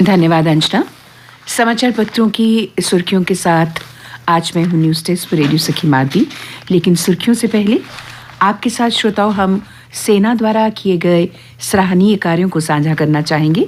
धन्यवाद अंजना। समाचार पत्रों की सुर्खियों के साथ आज मैं हूं न्यूज़ डेस्क पर रेडियो सखी माधवी। लेकिन सुर्खियों से पहले आपके साथ श्रोताओं हम सेना द्वारा किए गए सराहनीय कार्यों को साझा करना चाहेंगे।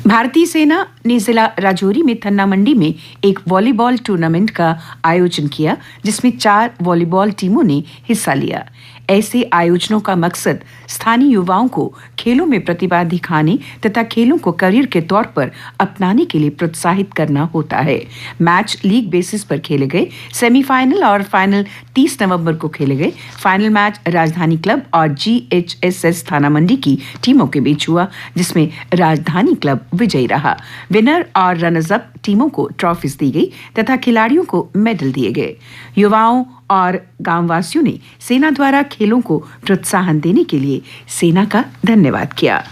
भारतीय सेना ने जिला राजौरी में थन्ना मंडी में एक वॉलीबॉल टूर्नामेंट का आयोजन किया, जिसमें 4 वॉलीबॉल टीमों ने हिस्सा लिया। ऐसे आयोजनों का मकसद स्थानीय युवाओं को खेलों में प्रतिभा दिखाने तथा खेलों को करियर के तौर पर अपनाने के लिए प्रोत्साहित करना होता है। मैच लीग बेसिस पर खेले गए। सेमीफाइनल और फाइनल 30 नवंबर को खेले गए। फाइनल मैच राजधानी क्लब और GHSS थाना मंडी की टीमों के बीच हुआ, जिसमें राजधानी क्लब विजयी रहा। विनर और रनर्स अप टीमों को ट्रॉफीज दी गई तथा खिलाड़ियों को मेडल दिए गए। युवाओं और गांववासियों ने सेना द्वारा खेलों को प्रोत्साहन देने के लिए सेना का धन्यवाद किया।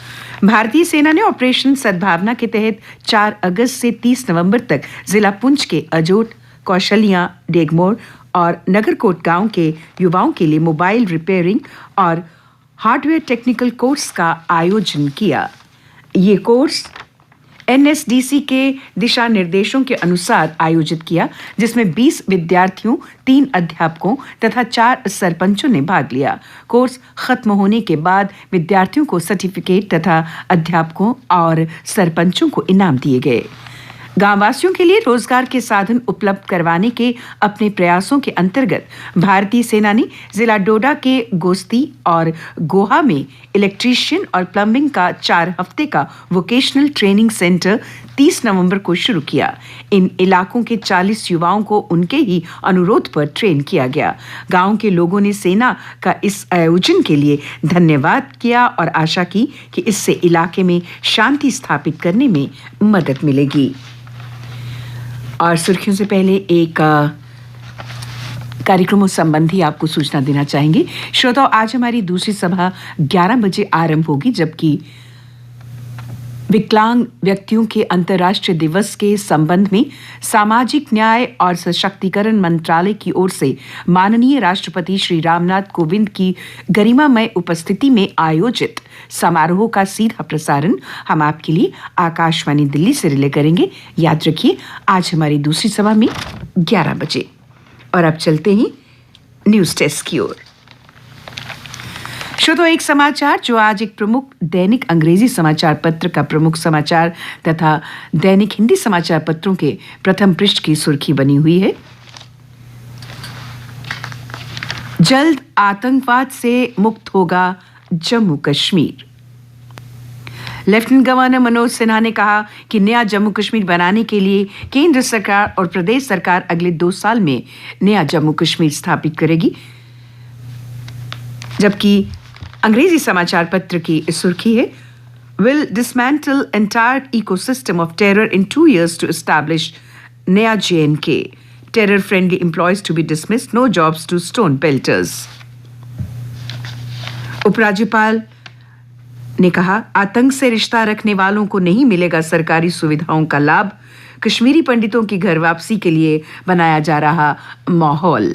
भारतीय सेना ने ऑपरेशन सद्भावना के तहत 4 अगस्त से 30 नवंबर तक जिला पुंछ के अजोट, कौशलिया, डेगमोर और नगरकोट गांव के युवाओं के लिए मोबाइल रिपेयरिंग और हार्डवेयर टेक्निकल कोर्स का आयोजन किया। ये कोर्स NSDC के दिशा निर्देशों के अनुसार आयोजित किया, जिसमें 20 विद्यार्थियों, 3 अध्यापकों तथा 4 सरपंचों ने भाग लिया। कोर्स खत्म होने के बाद विद्यार्थियों को सर्टिफिकेट तथा अध्यापकों और सरपंचों को इनाम दिए गए। गांववासियों के लिए रोजगार के साधन उपलब्ध करवाने के अपने प्रयासों के अंतर्गत भारतीय सेना ने जिला डोडा के गोस्ती और गोहा में इलेक्ट्रीशियन और प्लम्बिंग का 4 हफ्ते का वोकेशनल ट्रेनिंग सेंटर 30 नवंबर को शुरू किया। इन इलाकों के 40 युवाओं को उनके ही अनुरोध पर ट्रेन किया गया। गांव के लोगों ने सेना का इस आयोजन के लिए धन्यवाद किया और आशा की कि इससे इलाके में शांति स्थापित करने में मदद मिलेगी। और सुर्खियों से पहले एक कार्यक्रमों संबंधी आपको सूचना देना चाहेंगे। श्रोताओं, आज हमारी दूसरी सभा 11 बजे आरंभ होगी, जबकि विकलांग व्यक्तियों के अंतर्राष्ट्रीय दिवस के संबंध में सामाजिक न्याय और सशक्तिकरण मंत्रालय की ओर से माननीय राष्ट्रपति श्री रामनाथ कोविंद की गरिमामय उपस्थिति में आयोजित समारोह का सीधा प्रसारण हम आपके लिए आकाशवाणी दिल्ली से रिले करेंगे। याद रखिए, आज हमारी दूसरी सभा में 11 बजे। और अब चलते हैं न्यूज़ डेस्क की ओर। श्रोताओं, एक समाचार जो आज एक प्रमुख दैनिक अंग्रेजी समाचार पत्र का प्रमुख समाचार तथा दैनिक हिंदी समाचार पत्रों के प्रथम पृष्ठ की सुर्खी बनी हुई है। जल्द आतंकवाद से मुक्त होगा जम्मू कश्मीर। लेफ्टिनेंट गवर्नर मनोज सिन्हा ने कहा कि नया जम्मू कश्मीर बनाने के लिए केंद्र सरकार और प्रदेश सरकार अगले 2 साल में नया जम्मू कश्मीर स्थापित करेगी। जबकि अंग्रेजी समाचार पत्र की सुर्खी है, will dismantle entire ecosystem of terror in 2 years to establish नया JNK. Terror-friendly employees to be dismissed, no jobs to stone pelters. उपराज्यपाल ने कहा, आतंक से रिश्ता रखने वालों को नहीं मिलेगा सरकारी सुविधाओं का लाभ। कश्मीरी पंडितों की घर वापसी के लिए बनाया जा रहा माहौल।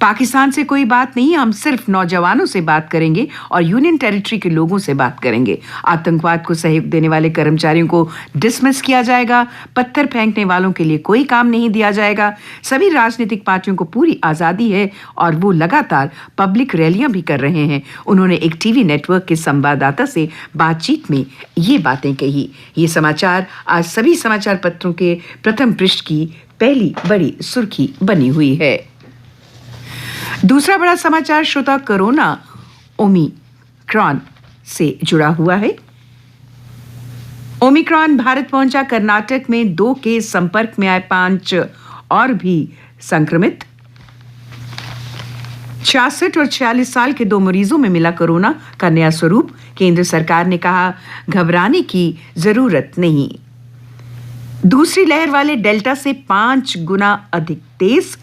पाकिस्तान से कोई बात नहीं, हम सिर्फ नौजवानों से बात करेंगे और यूनियन टेरिटरी के लोगों से बात करेंगे। आतंकवाद को सहयोग देने वाले कर्मचारियों को डिसमिस किया जाएगा। पत्थर फेंकने वालों के लिए कोई काम नहीं दिया जाएगा। सभी राजनीतिक पार्टियों को पूरी आज़ादी है और वो लगातार पब्लिक रैलियां भी कर रहे हैं। उन्होंने एक टीवी नेटवर्क के संवाददाता से बातचीत में ये बातें कही। ये समाचार आज सभी समाचार पत्रों के प्रथम पृष्ठ की पहली बड़ी सुर्खी बनी हुई है। दूसरा बड़ा समाचार श्रोता कोरोना ओमिक्रॉन से जुड़ा हुआ है। ओमिक्रॉन भारत पहुंचा। कर्नाटक में 2 के संपर्क में आए 5 और भी संक्रमित। 66 और 46 साल के 2 मरीजों में मिला कोरोना का नया स्वरूप। केंद्र सरकार ने कहा, घबराने की जरूरत नहीं। दूसरी लहर वाले डेल्टा से 5 गुना अधिक तेज।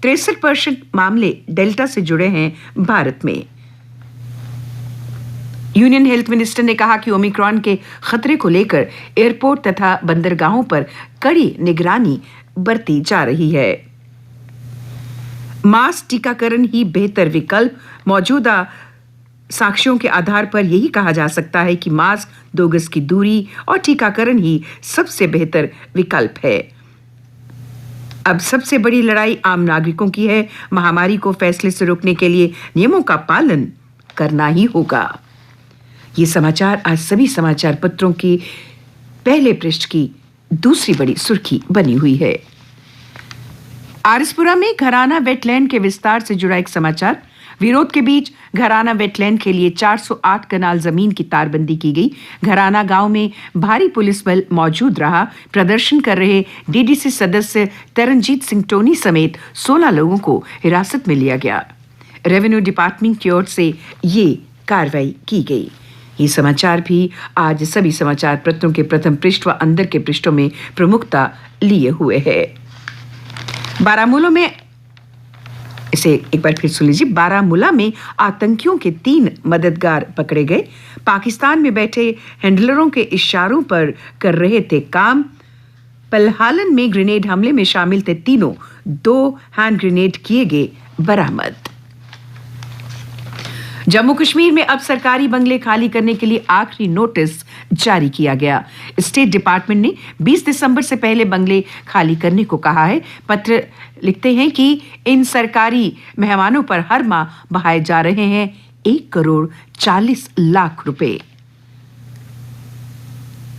63% मामले डेल्टा से जुड़े हैं भारत में। यूनियन हेल्थ मिनिस्टर ने कहा कि ओमिक्रॉन के खतरे को लेकर एयरपोर्ट तथा बंदरगाहों पर कड़ी निगरानी बरती जा रही है। मास टीकाकरण ही बेहतर विकल्प। मौजूदा साक्ष्यों के आधार पर यही कहा जा सकता है कि मास्क 2 गज की दूरी और टीकाकरण ही सबसे बेहतर विकल्प है। अब सबसे बड़ी लड़ाई आम नागरिकों की है। महामारी को फैसले से रोकने के लिए नियमों का पालन करना ही होगा। ये समाचार आज सभी समाचार पत्रों की पहले पृष्ठ की दूसरी बड़ी सुर्खी बनी हुई है। आरएसपुरा में घराना वेटलैंड के विस्तार से जुड़ा एक समाचार। विरोध के बीच घराना वेटलैंड के लिए 408 कनाल जमीन की तारबंदी की गई। घराना गांव में भारी पुलिस बल मौजूद रहा। प्रदर्शन कर रहे डीडीसी सदस्य तरनजीत सिंह टोनी समेत 16 लोगों को हिरासत में लिया गया। रेवेन्यू डिपार्टमेंट की ओर से ये कार्रवाई की गई। ये समाचार भी आज सभी समाचार पत्रों के प्रथम पृष्ठ व अंदर के पृष्ठों में प्रमुखता लिए हुए है। बारामूला में इसे एक बार फिर सुन लीजिए। बारामूला में आतंकियों के 3 मददगार पकड़े गए। पाकिस्तान में बैठे हैंडलरों के इशारों पर कर रहे थे काम। पलहालन में ग्रेनेड हमले में शामिल थे तीनों। 2 हैंड ग्रेनेड किए गए बरामद। जम्मू कश्मीर में अब सरकारी बंगले खाली करने के लिए आखिरी नोटिस जारी किया गया। स्टेट डिपार्टमेंट ने 20 दिसंबर से पहले बंगले खाली करने को कहा है। पत्र लिखते हैं कि इन सरकारी मेहमानों पर हर माह बहाए जा रहे हैं 1,40,00,000 रुपए।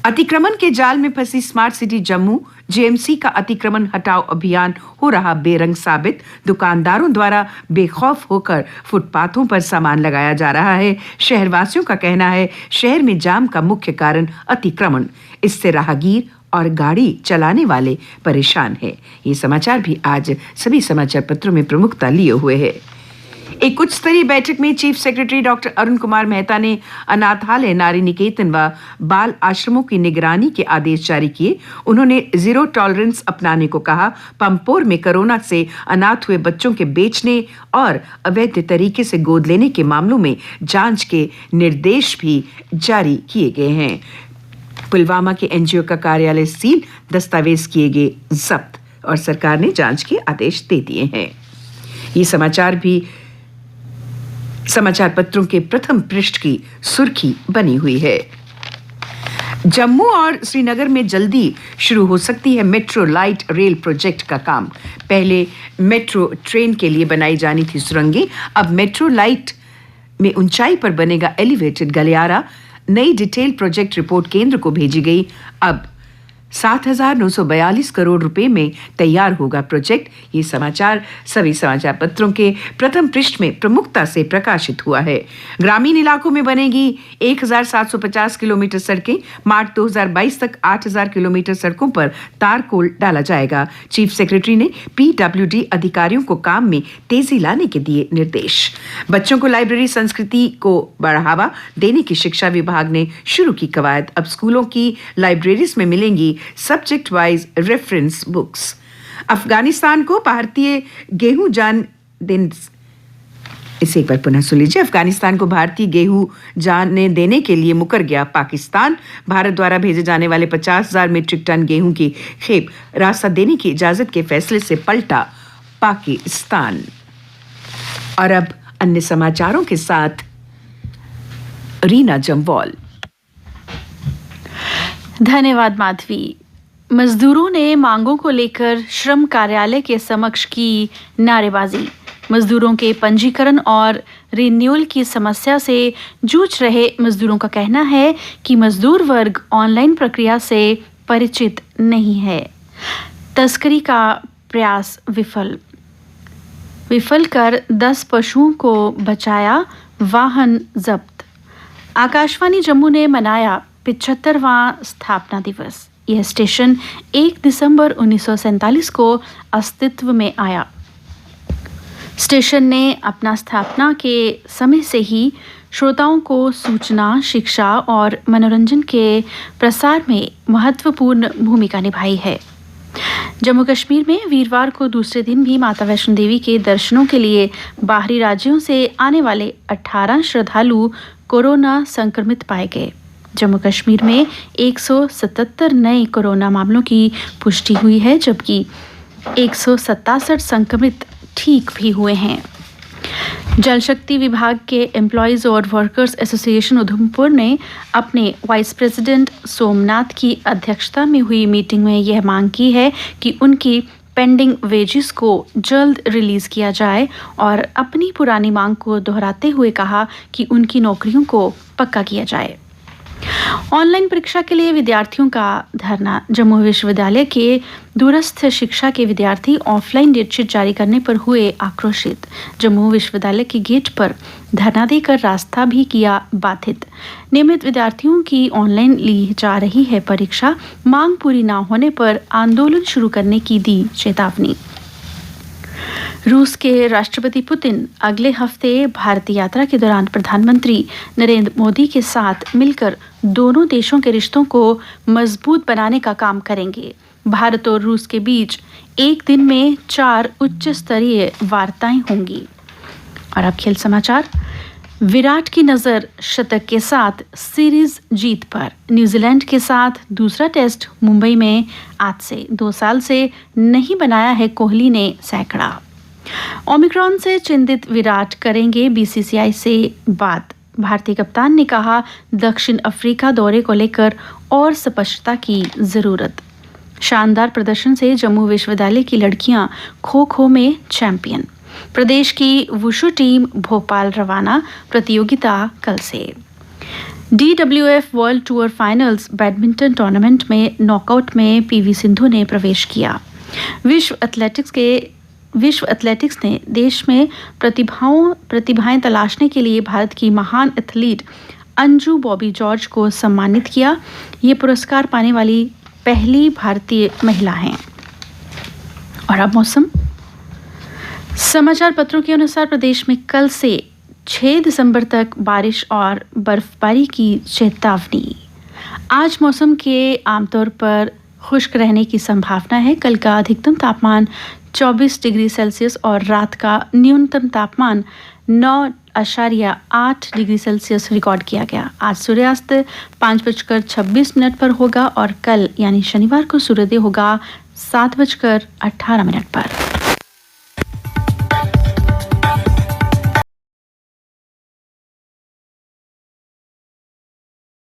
अतिक्रमण के जाल में फंसी स्मार्ट सिटी जम्मू। जेएमसी का अतिक्रमण हटाओ अभियान हो रहा बेरंग साबित। दुकानदारों द्वारा बेखौफ होकर फुटपाथों पर सामान लगाया जा रहा है। शहरवासियों का कहना है शहर में जाम का मुख्य कारण अतिक्रमण। इससे राहगीर और गाड़ी चलाने वाले परेशान हैं। ये समाचार भी आज सभी समाचार पत्रों में प्रमुखता लिए हुए है। एक उच्च स्तरीय बैठक में chief secretary doctor Arun Kumar Mehta ने अनाथालय, नारी निकेतन व बाल आश्रमों की निगरानी के आदेश जारी किए। उन्होंने जीरो टॉलरेंस अपनाने को कहा। पंपोर में कोरोना से अनाथ हुए बच्चों के बेचने और अवैध तरीके से गोद लेने के मामलों में जांच के निर्देश भी जारी किए गए हैं। पुलवामा के एनजीओ का कार्यालय सील, दस्तावेज किए गए जब्त और सरकार ने जांच के आदेश दे दिए हैं। ये समाचार भी समाचार पत्रों के प्रथम पृष्ठ की सुर्खी बनी हुई है। जम्मू और श्रीनगर में जल्दी शुरू हो सकती है मेट्रो लाइट रेल प्रोजेक्ट का काम। पहले मेट्रो ट्रेन के लिए बनाई जानी थी सुरंगें, अब मेट्रो लाइट में ऊंचाई पर बनेगा एलिवेटेड गलियारा। नई डिटेल प्रोजेक्ट रिपोर्ट केंद्र को भेजी गई। अब 7,942 करोड़ रुपए में तैयार होगा प्रोजेक्ट। ये समाचार सभी समाचार पत्रों के प्रथम पृष्ठ में प्रमुखता से प्रकाशित हुआ है। ग्रामीण इलाकों में बनेगी 1,750 किलोमीटर सड़कें। मार्च 2022 तक 8,000 किलोमीटर सड़कों पर तारकोल डाला जाएगा। चीफ सेक्रेटरी ने पीडब्ल्यूडी अधिकारियों को काम में तेजी लाने के दिए निर्देश। बच्चों को लाइब्रेरी संस्कृति को बढ़ावा देने की शिक्षा विभाग ने शुरू की कवायद। अब स्कूलों की लाइब्रेरीज में मिलेंगी subject wise reference books. Afghanistan को भारतीय गेहूं इसे एक बार पुनः सुन लीजिए। अफगानिस्तान को भारतीय गेहूं जाने देने के लिए मुकर गया पाकिस्तान। भारत द्वारा भेजे जाने वाले 50,000 मीट्रिक टन गेहूं की खेप रास्ता देने की इजाजत के फैसले से पलटा पाकिस्तान। और अब अन्य समाचारों के साथ रीना जम्वाल। धन्यवाद माधवी। मजदूरों ने मांगों को लेकर श्रम कार्यालय के समक्ष की नारेबाजी। मजदूरों के पंजीकरण और रिन्यूअल की समस्या से जूझ रहे मजदूरों का कहना है कि मजदूर वर्ग ऑनलाइन प्रक्रिया से परिचित नहीं है। तस्करी का प्रयास विफल कर 10 पशुओं को बचाया, वाहन जब्त। आकाशवाणी जम्मू ने मनाया 75वां स्थापना दिवस। यह स्टेशन 1 दिसंबर 1947 को अस्तित्व में आया। स्टेशन ने अपना स्थापना के समय से ही श्रोताओं को सूचना, शिक्षा और मनोरंजन के प्रसार में महत्वपूर्ण भूमिका निभाई है। जम्मू कश्मीर में वीरवार को दूसरे दिन भी माता वैष्णो देवी के दर्शनों के लिए बाहरी राज्यों से आने वाले 18 श्रद्धालु कोरोना संक्रमित पाए गए। जम्मू कश्मीर में 177 नए कोरोना मामलों की पुष्टि हुई है, जबकि 167 संक्रमित ठीक भी हुए हैं। जल शक्ति विभाग के एम्प्लॉयज़ और वर्कर्स एसोसिएशन उधमपुर ने अपने वाइस प्रेसिडेंट सोमनाथ की अध्यक्षता में हुई मीटिंग में यह मांग की है कि उनकी पेंडिंग वेजेस को जल्द रिलीज किया जाए और अपनी पुरानी मांग को दोहराते हुए कहा कि उनकी नौकरियों को पक्का किया जाए। ऑनलाइन परीक्षा के लिए विद्यार्थियों का धरना। जम्मू विश्वविद्यालय के दूरस्थ शिक्षा के विद्यार्थी ऑफलाइन डेटशीट जारी करने पर हुए आक्रोशित। जम्मू विश्वविद्यालय के गेट पर धरना देकर रास्ता भी किया बाधित। नियमित विद्यार्थियों की ऑनलाइन ली जा रही है परीक्षा, मांग पूरी न होने पर आंदोलन शुरू करने की दी चेतावनी। रूस के राष्ट्रपति पुतिन अगले हफ्ते भारतीय यात्रा के दौरान प्रधानमंत्री नरेंद्र मोदी के साथ मिलकर दोनों देशों के रिश्तों को मजबूत बनाने का काम करेंगे। भारत और रूस के बीच एक दिन में 4 उच्च स्तरीय वार्ताएं होंगी। और अब खेल समाचार। विराट की नज़र शतक के साथ सीरीज जीत पर। न्यूजीलैंड के साथ दूसरा टेस्ट मुंबई में आज से 2 साल से नहीं बनाया है कोहली ने सैकड़ा। ओमिक्रॉन से चिंतित विराट करेंगे बीसीसीआई से बात। भारतीय कप्तान ने कहा दक्षिण अफ्रीका दौरे को लेकर और स्पष्टता की जरूरत। शानदार प्रदर्शन से जम्मू विश्वविद्यालय की लड़कियां खो खो में चैंपियन। प्रदेश की वुशु टीम भोपाल रवाना। प्रतियोगिता कल से। DWF world tour finals badminton tournament में नॉकआउट में पीवी सिंधु ने प्रवेश किया। विश्व एथलेटिक्स ने देश में प्रतिभाएं तलाशने के लिए भारत की महान एथलीट अंजू बॉबी जॉर्ज को सम्मानित किया। ये पुरस्कार पाने वाली पहली भारतीय महिला हैं। और अब मौसम। समाचार पत्रों के अनुसार प्रदेश में कल से 6 दिसंबर तक बारिश और बर्फबारी की चेतावनी। आज मौसम के आमतौर पर खुश्क रहने की संभावना है। कल का अधिकतम तापमान 24 डिग्री सेल्सियस और रात का न्यूनतम तापमान 9.8 डिग्री सेल्सियस रिकॉर्ड किया गया। आज सूर्यास्त 5:26 पर होगा और कल यानी शनिवार को सूर्योदय होगा 7:18 पर।